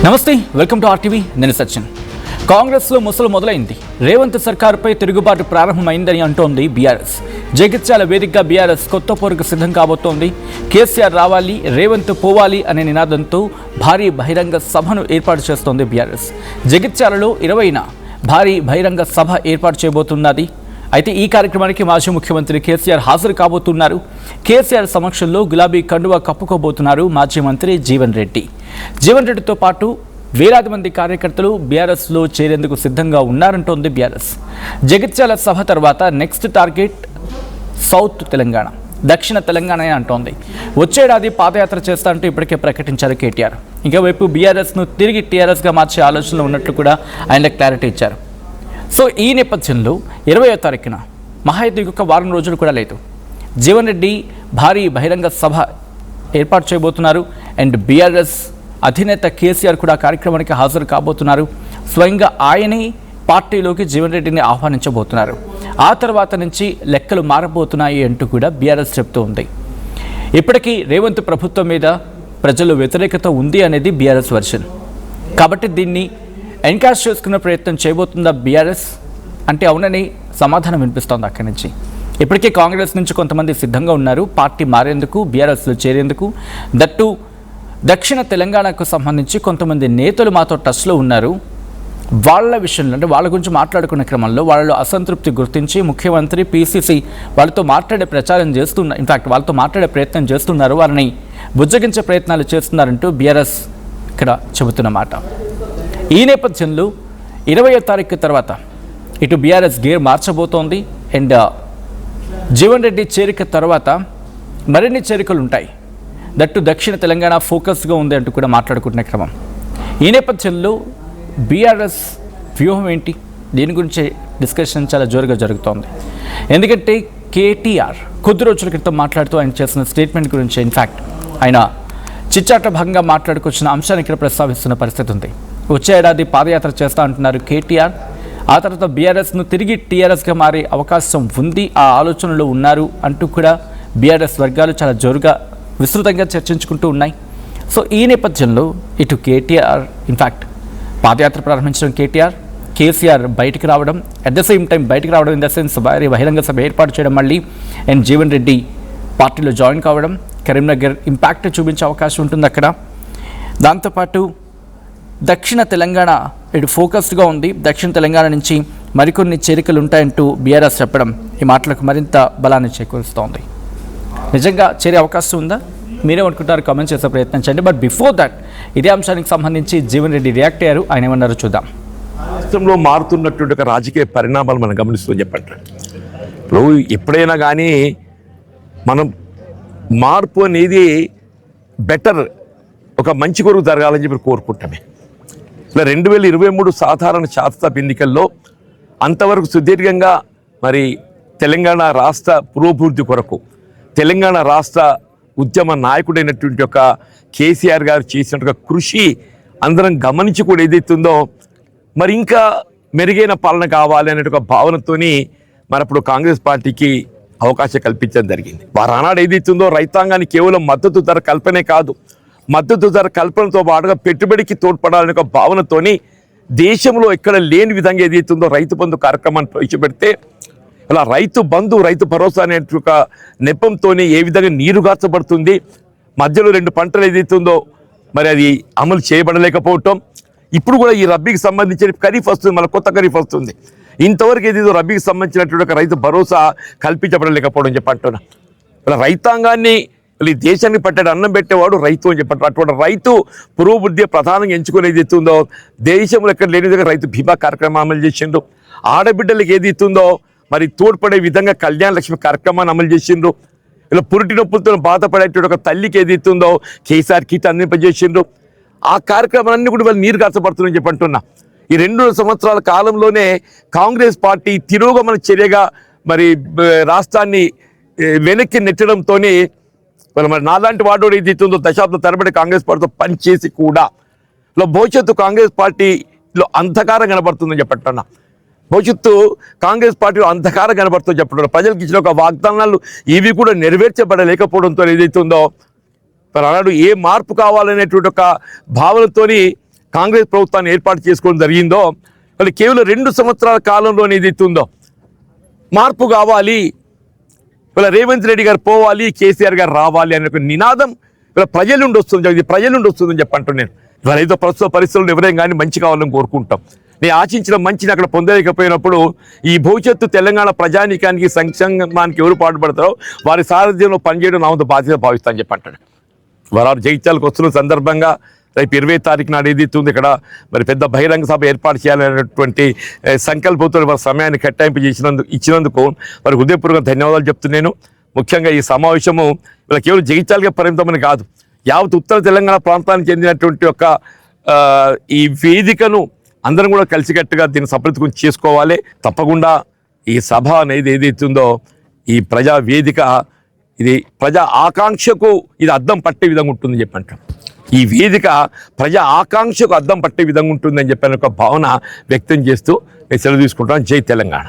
నమస్తే, welcome to RTV. నేను సచిన్. కాంగ్రెస్లో ముసలు మొదలైంది. రేవంత్ సర్కారుపై తిరుగుబాటు ప్రారంభమైందని అంటోంది బీఆర్ఎస్. జగిత్యాల వేదికగా బీఆర్ఎస్ కొత్త పోరుకు సిద్ధం కాబోతోంది. కేసీఆర్ రావాలి, రేవంత్ పోవాలి అనే నినాదంతో భారీ బహిరంగ సభను ఏర్పాటు చేస్తోంది బీఆర్ఎస్. జగిత్యాలలో 20న భారీ బహిరంగ సభ ఏర్పాటు చేయబోతున్నది. అయితే ఈ కార్యక్రమానికి మాజీ ముఖ్యమంత్రి కేసీఆర్ హాజరు కాబోతున్నారు. కేసీఆర్ సమక్షంలో గులాబీ కండువా కప్పుకోబోతున్నారు మాజీ మంత్రి జీవన్ రెడ్డి. జీవన్ రెడ్డితో పాటు వేలాది మంది కార్యకర్తలు బీఆర్ఎస్లో చేరేందుకు సిద్ధంగా ఉన్నారంటోంది బీఆర్ఎస్. జగిత్యాల సభ తర్వాత నెక్స్ట్ టార్గెట్ సౌత్ తెలంగాణ, దక్షిణ తెలంగాణ అంటోంది. వచ్చేడాది పాదయాత్ర చేస్తారంటూ ఇప్పటికే ప్రకటించారు కేటీఆర్. ఇంకోవైపు బీఆర్ఎస్ను తిరిగి టీఆర్ఎస్గా మార్చే ఆలోచనలు ఉన్నట్లు కూడా ఆయన క్లారిటీ ఇచ్చారు. సో ఈ నేపథ్యంలో 20వ తారీఖున మహా అయితే ఇంకొక వారం రోజులు కూడా లేదు, జీవన్ రెడ్డి భారీ బహిరంగ సభ ఏర్పాటు చేయబోతున్నారు. అండ్ బీఆర్ఎస్ అధినేత కేసీఆర్ కూడా కార్యక్రమానికి హాజరు కాబోతున్నారు. స్వయంగా ఆయనే పార్టీలోకి జీవన్ రెడ్డిని ఆహ్వానించబోతున్నారు. ఆ తర్వాత నుంచి లెక్కలు మారబోతున్నాయి అంటూ కూడా బీఆర్ఎస్ చెప్తూ ఉంది. ఇప్పటికీ రేవంత్ ప్రభుత్వం మీద ప్రజలు వ్యతిరేకత ఉంది అనేది బీఆర్ఎస్ వర్షన్. కాబట్టి దీన్ని ఎన్కాష్ చేసుకునే ప్రయత్నం చేయబోతుందా బీఆర్ఎస్ అంటే అవునని సమాధానం వినిపిస్తోంది అక్కడి నుంచి. ఇప్పటికే కాంగ్రెస్ నుంచి కొంతమంది సిద్ధంగా ఉన్నారు పార్టీ మారేందుకు, బీఆర్ఎస్లో చేరేందుకు. దట్టు దక్షిణ తెలంగాణకు సంబంధించి కొంతమంది నేతలు మాతో టచ్లో ఉన్నారు. వాళ్ళ విషయంలో అంటే వాళ్ళ గురించి మాట్లాడుకునే క్రమంలో వాళ్ళలో అసంతృప్తి గుర్తించి ముఖ్యమంత్రి పీసీసీ వాళ్ళతో మాట్లాడే ప్రచారం చేస్తున్నారు. ఇన్ఫ్యాక్ట్ వాళ్ళతో మాట్లాడే ప్రయత్నం చేస్తున్నారు, వారిని బుజ్జగించే ప్రయత్నాలు చేస్తున్నారంటూ బీఆర్ఎస్ ఇక్కడ చెబుతున్నమాట. ఈ నేపథ్యంలో 20వ తారీఖు తర్వాత ఇటు బీఆర్ఎస్ గేర్ మార్చబోతోంది. అండ్ జీవన్ రెడ్డి చేరిక తర్వాత మరిన్ని చేరికలు ఉంటాయి. దట్టు దక్షిణ తెలంగాణ ఫోకస్గా ఉంది అంటూ కూడా మాట్లాడుకుంటున్న క్రమం. ఈ నేపథ్యంలో బీఆర్ఎస్ వ్యూహం ఏంటి, దీని గురించి డిస్కషన్ చాలా జోరుగా జరుగుతోంది. ఎందుకంటే కేటీఆర్ కొద్ది రోజుల క్రితం మాట్లాడుతూ ఆయన చేసిన స్టేట్మెంట్ గురించి ఇన్ఫ్యాక్ట్ ఆయన చిచ్చాట భాగంగా మాట్లాడుకొచ్చిన అంశాన్ని ఇక్కడ ప్రస్తావిస్తున్న పరిస్థితి ఉంది. వచ్చే ఏడాది పాదయాత్ర చేస్తా అంటున్నారు కేటీఆర్. ఆ తర్వాత బీఆర్ఎస్ను తిరిగి టీఆర్ఎస్గా మారే అవకాశం ఉంది, ఆ ఆలోచనలో ఉన్నారు అంటూ కూడా బీఆర్ఎస్ వర్గాలు చాలా జోరుగా విస్తృతంగా చర్చించుకుంటూ ఉన్నాయి. సో ఈ నేపథ్యంలో ఇటు కేటీఆర్ ఇన్ఫ్యాక్ట్ పాదయాత్ర ప్రారంభించడం కేసీఆర్ బయటికి రావడం, అట్ ద సేమ్ టైం బయటికి రావడం ఇన్ ద సెన్స్ భారీ బహిరంగ సభ ఏర్పాటు చేయడం మళ్ళీ, అండ్ జీవన్ రెడ్డి పార్టీలో జాయిన్ కావడం, కరీంనగర్ ఇంపాక్ట్ చూపించే అవకాశం ఉంటుంది అక్కడ. దాంతోపాటు దక్షిణ తెలంగాణ ఇటు ఫోకస్డ్గా ఉంది. దక్షిణ తెలంగాణ నుంచి మరికొన్ని చేరికలు ఉంటాయంటూ బీఆర్ఎస్ చెప్పడం ఈ మాటలకు మరింత బలాన్ని చేకూరుస్తోంది. నిజంగా చేరే అవకాశం ఉందా? మీరేమనుకుంటారు? కామెంట్ చేసే ప్రయత్నం చేయండి. బట్ బిఫోర్ దట్ ఇదే అంశానికి సంబంధించి జీవన్ రెడ్డి రియాక్ట్ అయ్యారు. ఆయన ఏమన్నారో చూద్దాం. రాష్ట్రంలో మారుతున్నటువంటి ఒక రాజకీయ పరిణామాలు మనం గమనిస్తూ చెప్పండి. ఇప్పుడు ఎప్పుడైనా కానీ మనం మార్పు అనేది బెటర్, ఒక మంచి కొరకు జరగాలని చెప్పి కోరుకుంటామే. ఇలా 2023 సాధారణ శాసనసభ ఎన్నికల్లో అంతవరకు సుదీర్ఘంగా మరి తెలంగాణ రాష్ట్ర పురోభివృద్ధి కొరకు తెలంగాణ రాష్ట్ర ఉద్యమ నాయకుడైనటువంటి ఒక కేసీఆర్ గారు చేసినట్టుగా కృషి అందరం గమనించి కూడా ఏదైతుందో మరి ఇంకా మెరుగైన పాలన కావాలి అనే ఒక భావనతోని మరి అప్పుడు కాంగ్రెస్ పార్టీకి అవకాశం కల్పించడం జరిగింది. వారు ఆనాడు ఏదైతుందో రైతాంగాన్ని కేవలం మద్దతు ధర కల్పనే కాదు, మద్దతు ధర కల్పనతో పాటుగా పెట్టుబడికి తోడ్పడాలనే ఒక భావనతోని దేశంలో ఎక్కడ లేని విధంగా ఏదైతుందో రైతు బంధు కార్యక్రమాన్ని ప్రవేశపెడితే ఇలా రైతు బంధు, రైతు భరోసా అనే ఒక నెపంతో ఏ విధంగా నీరుగార్చబడుతుంది, మధ్యలో 2 పంటలు ఏదైతుందో మరి అది అమలు చేయబడలేకపోవటం. ఇప్పుడు కూడా ఈ రబ్బీకి సంబంధించిన ఖరీఫ్ వస్తుంది, మళ్ళీ కొత్త ఖరీఫ్ వస్తుంది. ఇంతవరకు ఏదో రబ్బీకి సంబంధించినటువంటి ఒక రైతు భరోసా కల్పించబడలేకపోవడం చెప్పంటున్నా. ఇలా రైతాంగాన్ని ఈ దేశాన్ని పట్టాడు అన్నం పెట్టేవాడు రైతు అని చెప్పంటారు. అటువంటి రైతు పురోభివృద్ధి ప్రధానంగా ఎంచుకునేది ఎత్తుందో దేశంలో ఎక్కడ లేని విధంగా రైతు బీమా కార్యక్రమం అమలు చేసిండ్రు. ఆడబిడ్డలకు ఏది ఎత్తుందో మరి తోడ్పడే విధంగా కళ్యాణ లక్ష్మి కార్యక్రమాన్ని అమలు చేసిండ్రు. ఇలా పురిటి నొప్పులతో బాధపడేటువంటి ఒక తల్లికి ఏది ఎత్తుందో కేసీఆర్ కిట్ అందింపజేసిండ్రు. ఆ కార్యక్రమాలన్నీ కూడా వాళ్ళు నీరు కార్చబడుతుందని చెప్పంటున్నా. ఈ 2 సంవత్సరాల కాలంలోనే కాంగ్రెస్ పార్టీ తిరోగమన చర్యగా మరి రాష్ట్రాన్ని వెనక్కి నెట్టడంతో మరి నాలాంటి వాడు ఏదైతుందో దశాబ్ద తరబడి కాంగ్రెస్ పార్టీతో పనిచేసి కూడా భవిష్యత్తు కాంగ్రెస్ పార్టీలో అంధకారం కనబడుతుందని చెప్పంటున్నా. భవిష్యత్తు కాంగ్రెస్ పార్టీలో అంధకారం కనబడుతుందని చెప్పంటున్నా. ప్రజలకు ఇచ్చిన ఒక వాగ్దానాలు ఇవి కూడా నెరవేర్చబడలేకపోవడంతో ఏదైతుందో మరి అన్నాడు ఏ మార్పు కావాలనేటువంటి ఒక భావనతోని కాంగ్రెస్ ప్రభుత్వాన్ని ఏర్పాటు చేసుకోవడం జరిగిందో వాళ్ళు కేవలం 2 సంవత్సరాల కాలంలోనే ఏదైతే ఉందో మార్పు కావాలి, ఇలా రేవంత్ రెడ్డి గారు పోవాలి, కేసీఆర్ గారు రావాలి అనే ఒక నినాదం ఇలా ప్రజల నుండి వస్తుంది, ఇది ప్రజల నుండి వస్తుందని చెప్పంటాను నేను. ఇవాళ ఏదో ప్రస్తుత పరిస్థితుల్లో ఎవరైనా కానీ మంచి కావాలని కోరుకుంటాం. నేను ఆశించిన మంచిని అక్కడ పొందలేకపోయినప్పుడు ఈ భవిష్యత్తు తెలంగాణ ప్రజానీకానికి సంక్షేమానికి ఎవరు పాటుపడతారో వారి సారథ్యంలో పనిచేయడం నా వంతు బాధ్యత భావిస్తాను చెప్పంటాడు. వారు జగిత్యాలకు వస్తున్న సందర్భంగా రేపు 20వ తారీఖు నాడు ఏదైతే ఉంది ఇక్కడ మరి పెద్ద బహిరంగ సభ ఏర్పాటు చేయాలనేటువంటి సంకల్పంతో వారి సమయాన్ని కేటాయింపు ఇచ్చినందుకు వారి హృదయపూర్వక ధన్యవాదాలు చెప్తున్నాను. ముఖ్యంగా ఈ సమావేశము ఇలా కేవలం జగిత్యాలకే పరిమితమని కాదు, యావత్ ఉత్తర తెలంగాణ ప్రాంతానికి చెందినటువంటి ఒక ఈ వేదికను అందరం కూడా కలిసికట్టుగా దీన్ని సఫలీకృతం చేసుకోవాలి. తప్పకుండా ఈ సభ అనేది ఏదైతే ఉందో ఈ ప్రజా వేదిక ఇది ప్రజా ఆకాంక్షకు ఇది అద్దం పట్టే విధంగా ఉంటుందని చెప్పంటాం. ఈ వేదిక ప్రజా ఆకాంక్షకు అద్దం పట్టే విధంగా ఉంటుందని చెప్పిన ఒక భావన వ్యక్తం చేస్తూ నేను సెలవు తీసుకుంటాను. జై తెలంగాణ.